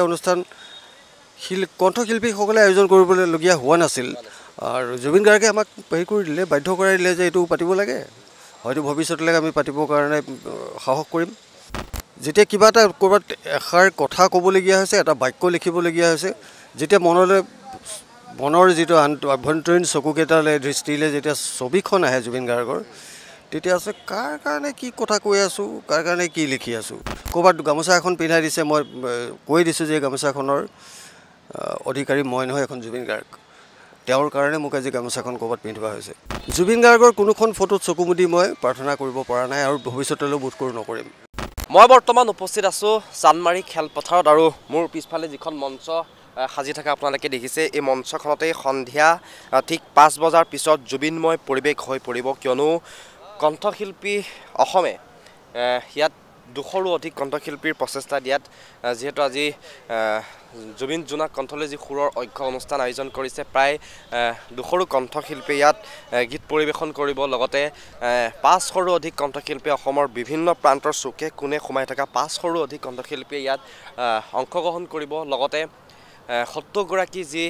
অনুষ্ঠান কণ্ঠশিল্পীসকলে আয়োজন কৰিবলগীয়া হোৱা নাছিল আৰু জুবিন গাৰ্গে আমাক হেৰি কৰি দিলে বাধ্য কৰাই দিলে যে এইটো পাতিব লাগে হয়তো ভৱিষ্যতলৈ আমি পাতিবৰ কাৰণে সাহস কৰিম যেতিয়া কিবা এটা ক'ৰবাত এষাৰ কথা ক'বলগীয়া হৈছে এটা বাক্য লিখিবলগীয়া হৈছে যেতিয়া মনৰ যিটো আভ্যন্তৰীণ চকুকেইটালৈ দৃষ্টিলৈ যেতিয়া ছবিখন আহে জুবিন গাৰ্গৰ তেতিয়া আছে কাৰ কাৰণে কি কথা কৈ আছোঁ কাৰ কাৰণে কি লিখি আছোঁ ক'ৰবাত গামোচা এখন পিন্ধাই দিছে মই কৈ দিছোঁ যে গামোচাখনৰ অধিকাৰী মই নহয় এখন জুবিন গাৰ্গ তেওঁৰ কাৰণে মোক আজি গামোচাখন ক'ৰবাত পিন্ধোৱা হৈছে জুবিন গাৰ্গৰ কোনোখন ফটোত চকু মুদি মই প্ৰাৰ্থনা কৰিব পৰা নাই আৰু ভৱিষ্যতলৈও বোধ কৰোঁ নকৰিম মই বৰ্তমান উপস্থিত আছোঁ চানমাৰী খেলপথাৰত আৰু মোৰ পিছফালে যিখন মঞ্চ সাজি থকা আপোনালোকে দেখিছে এই মঞ্চখনতে সন্ধিয়া ঠিক 5 বজাৰ পিছত জুবিনময় পৰিৱেশ হৈ পৰিব কিয়নো কণ্ঠশিল্পী অসমে ইয়াত 200ৰো অধিক কণ্ঠশিল্পীৰ প্ৰচেষ্টা দিয়াত যিহেতু আজি জুবিন জোনাক কণ্ঠলৈ যি সুৰৰ ঐক্য অনুষ্ঠান আয়োজন কৰিছে প্ৰায় 200ৰো কণ্ঠশিল্পী ইয়াত গীত পৰিৱেশন কৰিব লগতে 500ৰো অধিক কণ্ঠশিল্পী অসমৰ বিভিন্ন প্ৰান্তৰ চুকে কোণে সোমাই থকা 500ৰো অধিক কণ্ঠশিল্পীয়ে ইয়াত অংশগ্ৰহণ কৰিব লগতে 70 গৰাকী যি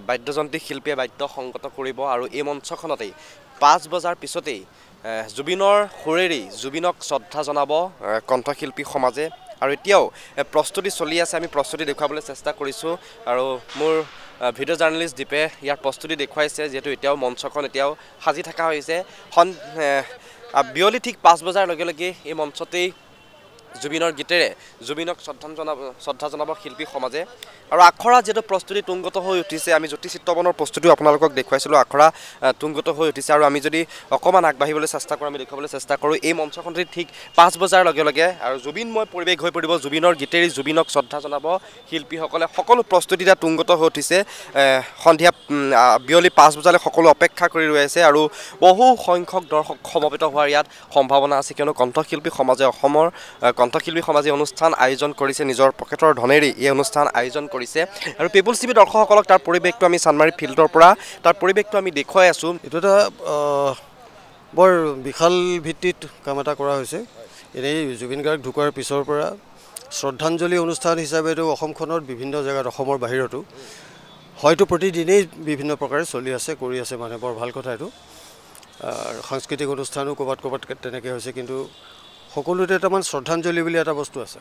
বাদ্যযন্ত্ৰী শিল্পীয়ে বাদ্য সংগত কৰিব আৰু এই মঞ্চখনতেই 5 বজাৰ পিছতেই জুবিনৰ সুৰেৰেই জুবিনক শ্ৰদ্ধা জনাব কণ্ঠশিল্পী সমাজে আৰু এতিয়াও প্ৰস্তুতি চলি আছে আমি প্ৰস্তুতি দেখুৱাবলৈ চেষ্টা কৰিছোঁ আৰু মোৰ ভিডিঅ' জাৰ্নেলিষ্ট দীপে ইয়াৰ প্ৰস্তুতি দেখুৱাইছে যিহেতু এতিয়াও মঞ্চখন এতিয়াও সাজি থকা হৈছে বিয়লি ঠিক 5 বজাৰ লগে লগে এই মঞ্চতেই জুবিনৰ গীতেৰে জুবিনক শ্ৰদ্ধা জনাব শিল্পী সমাজে আৰু আখৰা যেটো প্ৰস্তুতি তুংগত হৈ উঠিছে আমি জ্যোতি চিত্ৰবনৰ প্ৰস্তুতিও আপোনালোকক দেখুৱাইছিলোঁ আখৰা তুংগত হৈ উঠিছে আৰু আমি যদি অকমান আগবাঢ়িবলৈ চেষ্টা কৰোঁ আমি দেখুৱাবলৈ চেষ্টা কৰোঁ এই মঞ্চখনতে ঠিক 5 বজাৰ লগে লগে আৰু জুবিনময় পৰিৱেশ হৈ পৰিব জুবিনৰ গীতেৰে জুবিনক শ্ৰদ্ধা জনাব শিল্পীসকলে সকলো প্ৰস্তুতিটা তুংগত হৈ উঠিছে সন্ধিয়া বিয়লি 5 বজালৈ সকলো অপেক্ষা কৰি ৰৈ আছে আৰু বহু সংখ্যক দৰ্শক সমবেত হোৱাৰ ইয়াত সম্ভাৱনা আছে কিয়নো কণ্ঠশিল্পী সমাজে অসমৰ কণ্ঠশিল্পী সমাজে অনুষ্ঠান আয়োজন কৰিছে নিজৰ পকেটৰ ধনেৰে এই অনুষ্ঠান আয়োজন কৰিছে আৰু পিপলছ টিভি দৰ্শকসকলক তাৰ পৰিৱেশটো আমি চানমাৰী ফিল্ডৰ পৰা তাৰ পৰিৱেশটো আমি দেখুৱাই আছোঁ এইটো এটা বৰ বিশাল ভিত্তিত কাম এটা কৰা হৈছে এনেই জুবিন গাৰ্গ ঢুকোৱাৰ পিছৰ পৰা শ্ৰদ্ধাঞ্জলি অনুষ্ঠান হিচাপে এইটো অসমখনত বিভিন্ন জেগাত অসমৰ বাহিৰতো হয়তো প্ৰতিদিনেই বিভিন্ন প্ৰকাৰে চলি আছে কৰি আছে মানে বৰ ভাল কথা এইটো সাংস্কৃতিক অনুষ্ঠানো ক'ৰবাত তেনেকৈ হৈছে কিন্তু সকলোতে এটামান শ্ৰদ্ধাঞ্জলি বুলি এটা বস্তু আছে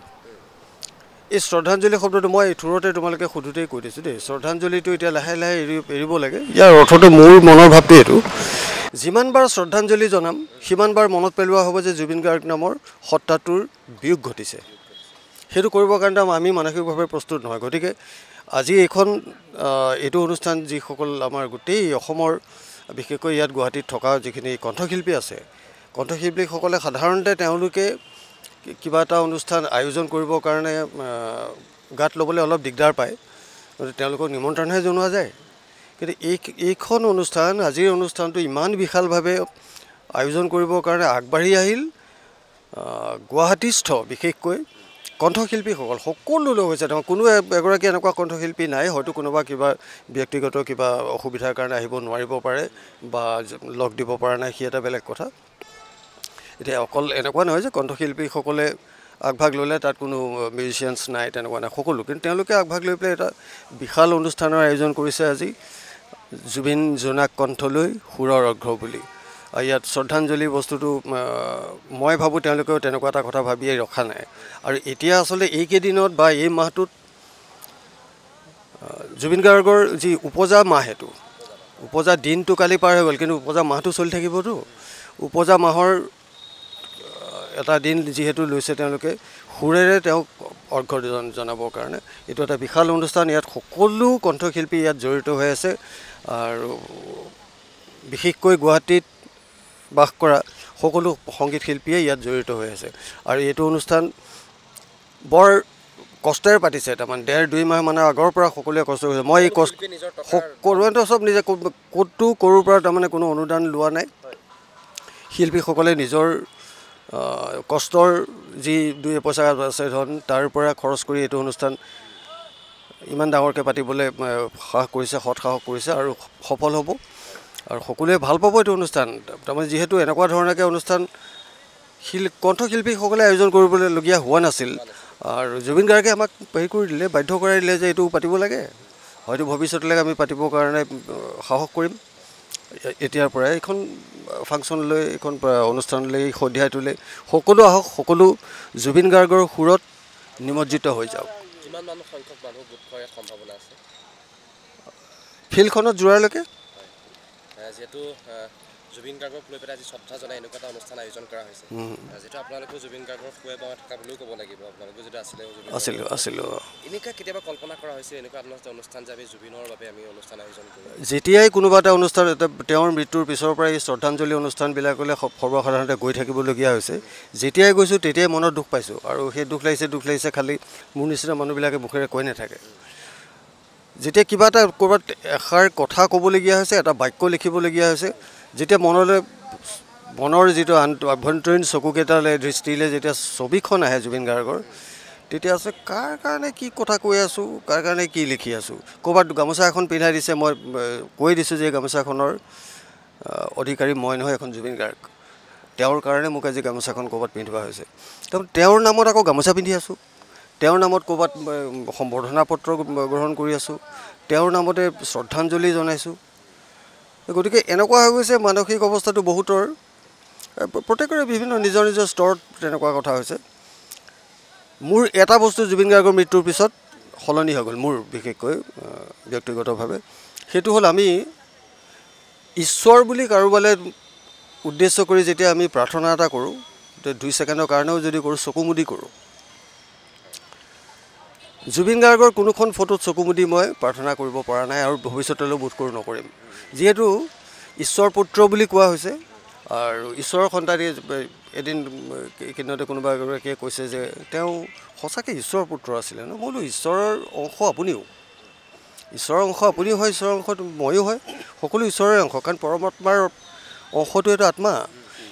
এই শ্ৰদ্ধাঞ্জলি শব্দটো মই থুৰতে তোমালোকে সুধোতেই কৈ দিছোঁ দেই শ্ৰদ্ধাঞ্জলিটো এতিয়া লাহে লাহে এৰিব লাগে ইয়াৰ অৰ্থটো মোৰ মনৰ ভাৱটো এইটো যিমানবাৰ শ্ৰদ্ধাঞ্জলি জনাম সিমানবাৰ মনত পেলোৱা হ'ব যে জুবিন গাৰ্গ নামৰ সত্তাটোৰ বিয়োগ ঘটিছে সেইটো কৰিবৰ কাৰণে আমি মানসিকভাৱে প্ৰস্তুত নহয় গতিকে আজি এইটো অনুষ্ঠান যিসকল আমাৰ গোটেই অসমৰ বিশেষকৈ ইয়াত গুৱাহাটীত থকা যিখিনি কণ্ঠশিল্পী আছে কণ্ঠশিল্পীসকলে সাধাৰণতে তেওঁলোকে কিবা এটা অনুষ্ঠান আয়োজন কৰিবৰ কাৰণে গাত ল'বলৈ অলপ দিগদাৰ পায় গতিকে তেওঁলোকক নিমন্ত্ৰণহে জনোৱা যায় কিন্তু এইখন অনুষ্ঠান আজিৰ অনুষ্ঠানটো ইমান বিশালভাৱে আয়োজন কৰিবৰ কাৰণে আগবাঢ়ি আহিল গুৱাহাটীস্থ বিশেষকৈ কণ্ঠশিল্পীসকল সকলো লোক হৈছে কোনো এগৰাকী এনেকুৱা কণ্ঠশিল্পী নাই হয়তো কোনোবা কিবা ব্যক্তিগত কিবা অসুবিধাৰ কাৰণে আহিব নোৱাৰিব পাৰে বা লগ দিব পৰা নাই সি এটা বেলেগ কথা এতিয়া অকল এনেকুৱা নহয় যে কণ্ঠশিল্পীসকলে আগভাগ ল'লে তাত কোনো মিউজিচিয়ানছ নাই তেনেকুৱা নাই সকলো কিন্তু তেওঁলোকে আগভাগ লৈ পেলাই এটা বিশাল অনুষ্ঠানৰ আয়োজন কৰিছে আজি জুবিন জোনাক কণ্ঠলৈ সুৰৰ অৰ্ঘ্য বুলি ইয়াত শ্ৰদ্ধাঞ্জলি বস্তুটো মই ভাবোঁ তেওঁলোকেও তেনেকুৱা এটা কথা ভাবিয়েই ৰখা নাই আৰু এতিয়া আচলতে এইকেইদিনত বা এই মাহটোত জুবিন গাৰ্গৰ যি উপজা মাহ এইটো উপজা দিনটো কালি পাৰ হৈ গ'ল কিন্তু উপজা মাহটো চলি থাকিবতো উপজা মাহৰ এটা দিন যিহেতু লৈছে তেওঁলোকে সুৰেৰে তেওঁক অৰ্ঘ্য জনাবৰ কাৰণে এইটো এটা বিশাল অনুষ্ঠান ইয়াত সকলো কণ্ঠশিল্পী ইয়াত জড়িত হৈ আছে আৰু বিশেষকৈ গুৱাহাটীত বাস কৰা সকলো সংগীত শিল্পীয়ে ইয়াত জড়িত হৈ আছে আৰু এইটো অনুষ্ঠান বৰ কষ্টেৰে পাতিছে তাৰমানে 1.5-2 মাহ মানৰ আগৰ পৰা সকলোৱে কষ্ট কৰিছে মই এই সকলোৱেতো চব নিজে ক'তো কৰোঁ পৰা তাৰমানে কোনো অনুদান লোৱা নাই শিল্পীসকলে নিজৰ কষ্টৰ যি 2 পইচা আছে ধন তাৰ পৰা খৰচ কৰি এইটো অনুষ্ঠান ইমান ডাঙৰকৈ পাতিবলৈ সাহস কৰিছে সৎসাহস কৰিছে আৰু সফল হ'ব আৰু সকলোৱে ভাল পাব এইটো অনুষ্ঠান তাৰমানে যিহেতু এনেকুৱা ধৰণৰকৈ অনুষ্ঠান কণ্ঠশিল্পীসকলে আয়োজন কৰিবলগীয়া হোৱা নাছিল আৰু জুবিন গাৰ্গে আমাক হেৰি কৰি দিলে, বাধ্য কৰাই দিলে যে এইটো পাতিব লাগে, হয়তো ভৱিষ্যতলৈকে আমি পাতিবৰ কাৰণে সাহস কৰিম। এতিয়াৰ পৰাই এইখন ফাংচনলৈ, এইখন অনুষ্ঠানলৈ, সন্ধিয়াটোলৈ সকলো আহক, সকলো জুবিন গাৰ্গৰ সুৰত নিমজ্জিত হৈ যাওক। কিমান সংখ্যক মানুহ গোট খোৱাৰ সম্ভাৱনা আছে ফিল্ডখনত যোৱালৈকে? যিহেতু জুবিন গাৰ্গক লৈ পেলাই আজি শ্ৰদ্ধা জনাই এনেকুৱা এটা অনুষ্ঠান আয়োজন কৰা হৈছে, যিহেতু আপোনালোকেও জুবিন গাৰ্গৰ শুৱে বাৱে থকা বুলিও ক'ব লাগিব, আপোনালোকে যদি আছিলোঁ। এনেকুৱা কেতিয়াবা কল্পনা কৰা হৈছে এনেকুৱা এটা অনুষ্ঠান যে আমি জুবিনৰ বাবে আমি অনুষ্ঠান আয়োজন কৰোঁ? যেতিয়াই কোনোবা এটা অনুষ্ঠান, তেওঁৰ মৃত্যুৰ পিছৰ পৰাই এই শ্ৰদ্ধাঞ্জলি অনুষ্ঠানবিলাকলৈ সৰ্বসাধাৰণতে গৈ থাকিবলগীয়া হৈছে, যেতিয়াই গৈছোঁ তেতিয়াই মনত দুখ পাইছোঁ। আৰু সেই দুখ লাগিছে খালি মোৰ নিচিনা মানুহবিলাকে মুখেৰে কৈ নাথাকে। যেতিয়া কিবা এটা ক'ৰবাত এষাৰ কথা ক'বলগীয়া হৈছে, এটা বাক্য লিখিবলগীয়া হৈছে, যেতিয়া মনৰ যিটো আভ্যন্তৰীণ চকুকেইটালৈ, দৃষ্টিলৈ যেতিয়া ছবিখন আহে জুবিন গাৰ্গৰ, তেতিয়া আছে কাৰ কাৰণে কি কথা কৈ আছোঁ, কাৰ কাৰণে কি লিখি আছোঁ। ক'ৰবাত গামোচা এখন পিন্ধাই দিছে, মই কৈ দিছোঁ যে এই গামোচাখনৰ অধিকাৰী মই নহয়, এখন জুবিন গাৰ্গ, তেওঁৰ কাৰণে মোক আজি গামোচাখন ক'ৰবাত পিন্ধোৱা হৈছে। তাৰপৰা তেওঁৰ নামত আকৌ গামোচা পিন্ধি আছোঁ, তেওঁৰ নামত ক'ৰবাত সম্বৰ্ধনা পত্ৰ গ্ৰহণ কৰি আছোঁ, তেওঁৰ নামতে শ্ৰদ্ধাঞ্জলি জনাইছোঁ। গতিকে এনেকুৱা হৈ গৈছে মানসিক অৱস্থাটো বহুতৰ, প্ৰত্যেকৰে বিভিন্ন নিজৰ নিজৰ স্তৰত তেনেকুৱা কথা হৈছে। মোৰ এটা বস্তু জুবিন গাৰ্গৰ মৃত্যুৰ পিছত সলনি হৈ গ'ল, মোৰ বিশেষকৈ ব্যক্তিগতভাৱে। সেইটো হ'ল আমি ঈশ্বৰ বুলি কাৰোবালৈ উদ্দেশ্য কৰি যেতিয়া আমি প্ৰাৰ্থনা এটা কৰোঁ, 2 ছেকেণ্ডৰ কাৰণেও যদি কৰোঁ, চকু মুদি কৰোঁ। জুবিন গাৰ্গৰ কোনোখন ফটোত চকু মুদি মই প্ৰাৰ্থনা কৰিব পৰা নাই আৰু ভৱিষ্যতলৈও বোধ কৰোঁ নকৰিম। যিহেতু ঈশ্বৰ পুত্ৰ বুলি কোৱা হৈছে, আৰু ঈশ্বৰৰ সন্তানে এদিন এইকেইদিনতে কোনোবা এগৰাকীয়ে কৈছে যে তেওঁ সঁচাকৈ ঈশ্বৰৰ পুত্ৰ আছিলে ন। মই বোলো ঈশ্বৰৰ অংশ আপুনিও, ঈশ্বৰৰ অংশ আপুনিও হয়, ঈশ্বৰৰ অংশ ময়ো হয়, সকলো ঈশ্বৰৰে অংশ, কাৰণ পৰমাত্মাৰ অংশটো এইটো আত্মা।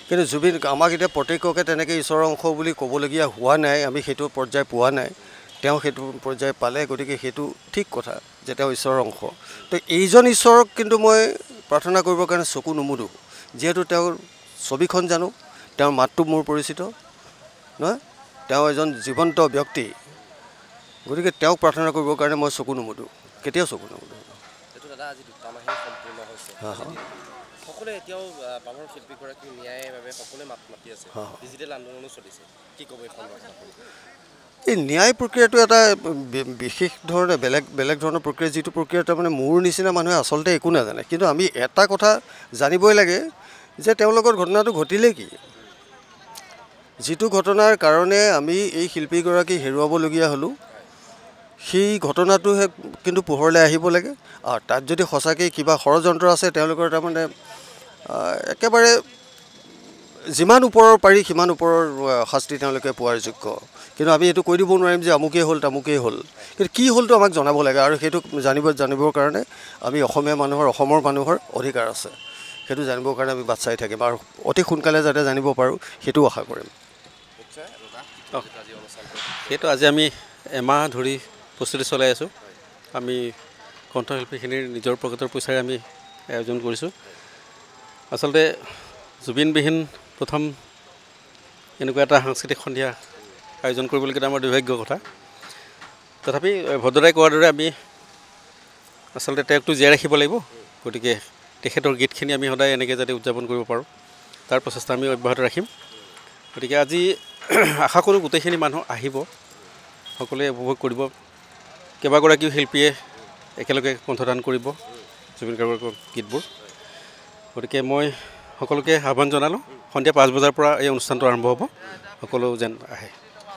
কিন্তু জুবিন আমাক এতিয়া প্ৰত্যেককে তেনেকৈ ঈশ্বৰৰ অংশ বুলি ক'বলগীয়া হোৱা নাই, আমি সেইটো পৰ্যায় পোৱা নাই, তেওঁ সেইটো পৰ্যায় পালে, গতিকে সেইটো ঠিক কথা যে তেওঁ ঈশ্বৰৰ অংশ। তো এইজন ঈশ্বৰক কিন্তু মই প্ৰাৰ্থনা কৰিবৰ কাৰণে চকু নুমুদোঁ, যিহেতু তেওঁৰ ছবিখন জানো, তেওঁৰ মাতটো মোৰ পৰিচিত নহয়, তেওঁ এজন জীৱন্ত ব্যক্তি, গতিকে তেওঁক প্ৰাৰ্থনা কৰিবৰ কাৰণে মই চকু নুমুদোঁ, কেতিয়াও চকু নুমুদোঁ। এইটো দাদা আজি 2 মাহেই সম্পূৰ্ণ হৈছে, সকলোৱে এতিয়াও বামৰ শিল্পীগৰাকীৰ ন্যায়ৰ বাবে সকলোৱে মাত মাতি আছে, ডিজিটেল আন্দোলনো চলিছে, কি ক'ব এই সন্দৰ্ভত? এই ন্যায় প্ৰক্ৰিয়াটো এটা বিশেষ ধৰণে বেলেগ ধৰণৰ প্ৰক্ৰিয়া, যিটো প্ৰক্ৰিয়া তাৰমানে মোৰ নিচিনা মানুহে আচলতে একো নাজানে। কিন্তু আমি এটা কথা জানিবই লাগে যে তেওঁৰ লগত ঘটনাটো ঘটিলে কি, যিটো ঘটনাৰ কাৰণে আমি এই শিল্পীগৰাকী হেৰুৱাবলগীয়া হ'লোঁ, সেই ঘটনাটোহে কিন্তু পোহৰলৈ আহিব লাগে। আৰু তাত যদি সঁচাকৈ কিবা ষড়যন্ত্ৰ আছে, তেওঁলোকৰ তাৰমানে একেবাৰে যিমান ওপৰৰ পাৰি সিমান ওপৰৰ শাস্তি তেওঁলোকে পোৱাৰ যোগ্য। কিন্তু আমি এইটো কৈ দিব নোৱাৰিম যে আমুকেই হ'ল তামুকেই হ'ল, কিন্তু কি হ'লতো আমাক জনাব লাগে, আৰু সেইটো জানিবৰ কাৰণে আমি অসমৰ মানুহৰ অধিকাৰ আছে, সেইটো জানিবৰ কাৰণে আমি বাট চাই থাকিম, আৰু অতি সোনকালে যাতে জানিব পাৰোঁ সেইটোও আশা কৰিম। সেইটো আজি আমি এমাহ ধৰি প্ৰস্তুতি চলাই আছোঁ। আমি কণ্ঠশিল্পীখিনিৰ নিজৰ পকেটৰ পইচাৰে আমি আয়োজন কৰিছোঁ। আচলতে জুবিনবিহীন প্ৰথম এনেকুৱা এটা সাংস্কৃতিক সন্ধিয়া আয়োজন কৰিবলগীয়া আমাৰ দুৰ্ভাগ্যৰ কথা। তথাপি ভদ্ৰদাই কোৱাৰ দৰে আমি আচলতে তেওঁকতো জীয়াই ৰাখিব লাগিব, গতিকে তেখেতৰ গীতখিনি আমি সদায় এনেকৈ যাতে উদযাপন কৰিব পাৰোঁ তাৰ প্ৰচেষ্টা আমি অব্যাহত ৰাখিম। গতিকে আজি আশা কৰোঁ গোটেইখিনি মানুহ আহিব, সকলোৱে উপভোগ কৰিব। কেইবাগৰাকীও শিল্পীয়ে একেলগে কণ্ঠদান কৰিব জুবিন গাৰ্গৰ গীতবোৰ। গতিকে মই সকলোকে আহ্বান জনালোঁ, সন্ধিয়া 5 বজাৰ পৰা এই অনুষ্ঠানটো আৰম্ভ হ'ব, সকলো যেন আহে।